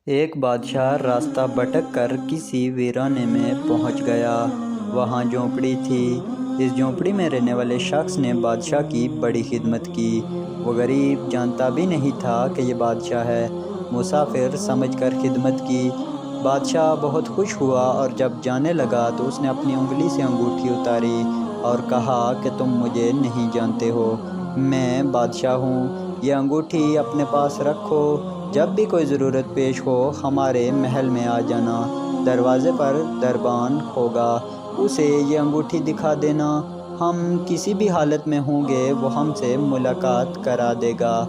ایک بادشاہ راستہ بھٹک کر کسی ویرانے میں پہنچ گیا۔ وہاں جھونپڑی تھی۔ اس جھونپڑی میں رہنے والے شخص نے بادشاہ کی بڑی خدمت کی۔ وہ غریب جانتا بھی نہیں تھا کہ یہ بادشاہ ہے۔ مسافر سمجھ کر خدمت کی۔ بادشاہ بہت خوش ہوا اور جب جانے لگا تو اس نے اپنی انگلی سے انگوٹھی اتاری اور کہا کہ تم مجھے نہیں جانتے ہو، میں بادشاہ ہوں۔ یہ انگوٹھی اپنے پاس رکھو، جب بھی کوئی ضرورت پیش ہو ہمارے محل میں آ جانا۔ دروازے پر دربان ہوگا، اسے یہ انگوٹھی دکھا دینا، ہم کسی بھی حالت میں ہوں گے وہ ہم سے ملاقات کرا دے گا۔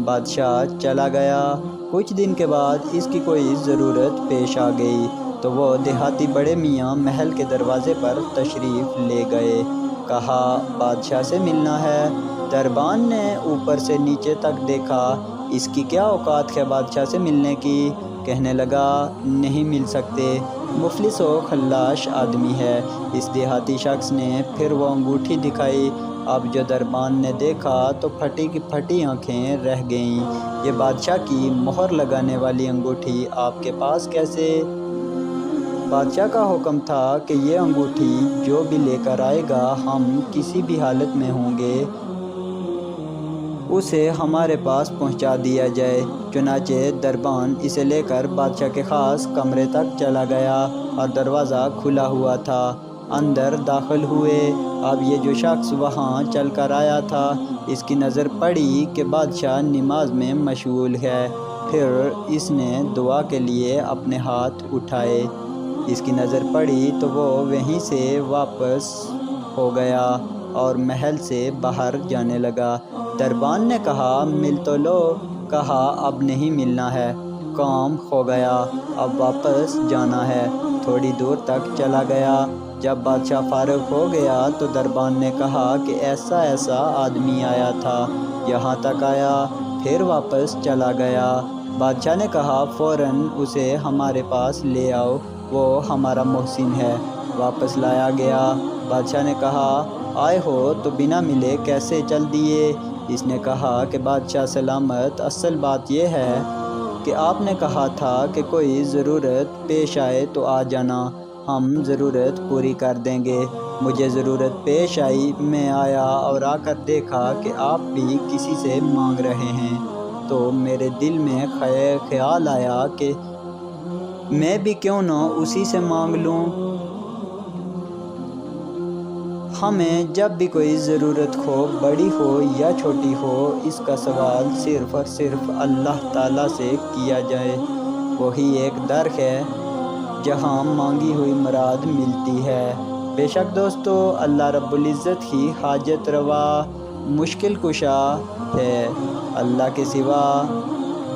بادشاہ چلا گیا۔ کچھ دن کے بعد اس کی کوئی ضرورت پیش آ گئی تو وہ دیہاتی بڑے میاں محل کے دروازے پر تشریف لے گئے۔ کہا بادشاہ سے ملنا ہے۔ دربان نے اوپر سے نیچے تک دیکھا، اس کی کیا اوقات ہے بادشاہ سے ملنے کی؟ کہنے لگا نہیں مل سکتے، مفلس و خلاش آدمی ہے۔ اس دیہاتی شخص نے پھر وہ انگوٹھی دکھائی۔ اب جو دربان نے دیکھا تو پھٹی کی پھٹی آنکھیں رہ گئیں۔ یہ بادشاہ کی مہر لگانے والی انگوٹھی آپ کے پاس کیسے؟ بادشاہ کا حکم تھا کہ یہ انگوٹھی جو بھی لے کر آئے گا ہم کسی بھی حالت میں ہوں گے اسے ہمارے پاس پہنچا دیا جائے۔ چنانچہ دربان اسے لے کر بادشاہ کے خاص کمرے تک چلا گیا اور دروازہ کھلا ہوا تھا۔ اندر داخل ہوئے۔ اب یہ جو شخص وہاں چل کر آیا تھا، اس کی نظر پڑی کہ بادشاہ نماز میں مشغول ہے۔ پھر اس نے دعا کے لیے اپنے ہاتھ اٹھائے۔ اس کی نظر پڑی تو وہ وہیں سے واپس ہو گیا اور محل سے باہر جانے لگا۔ دربان نے کہا مل تو لو۔ کہا اب نہیں ملنا ہے، کام ہو گیا، اب واپس جانا ہے۔ تھوڑی دور تک چلا گیا۔ جب بادشاہ فارغ ہو گیا تو دربان نے کہا کہ ایسا آدمی آیا تھا، یہاں تک آیا، پھر واپس چلا گیا۔ بادشاہ نے کہا فوراً اسے ہمارے پاس لے آؤ، وہ ہمارا محسن ہے۔ واپس لایا گیا۔ بادشاہ نے کہا آئے ہو تو بنا ملے کیسے چل دیے؟ اس نے کہا کہ بادشاہ سلامت، اصل بات یہ ہے کہ آپ نے کہا تھا کہ کوئی ضرورت پیش آئے تو آ جانا، ہم ضرورت پوری کر دیں گے۔ مجھے ضرورت پیش آئی، میں آیا اور آ کر دیکھا کہ آپ بھی کسی سے مانگ رہے ہیں تو میرے دل میں خیال آیا کہ میں بھی کیوں نہ اسی سے مانگ لوں۔ ہمیں جب بھی کوئی ضرورت ہو، بڑی ہو یا چھوٹی ہو، اس کا سوال صرف اور صرف اللہ تعالیٰ سے کیا جائے۔ وہی ایک در ہے جہاں مانگی ہوئی مراد ملتی ہے۔ بے شک دوستو، اللہ رب العزت ہی حاجت روا، مشکل کشا ہے۔ اللہ کے سوا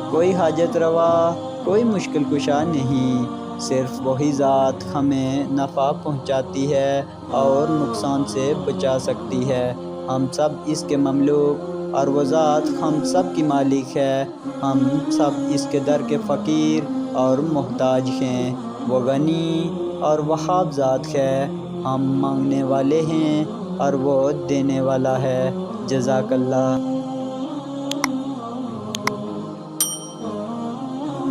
کوئی حاجت روا، کوئی مشکل کشا نہیں۔ صرف وہی ذات ہمیں نفع پہنچاتی ہے اور نقصان سے بچا سکتی ہے۔ ہم سب اس کے مملوک اور وہ ذات ہم سب کی مالک ہے۔ ہم سب اس کے در کے فقیر اور محتاج ہیں۔ وہ غنی اور وہاب ذات ہے۔ ہم مانگنے والے ہیں اور وہ دینے والا ہے۔ جزاک اللہ۔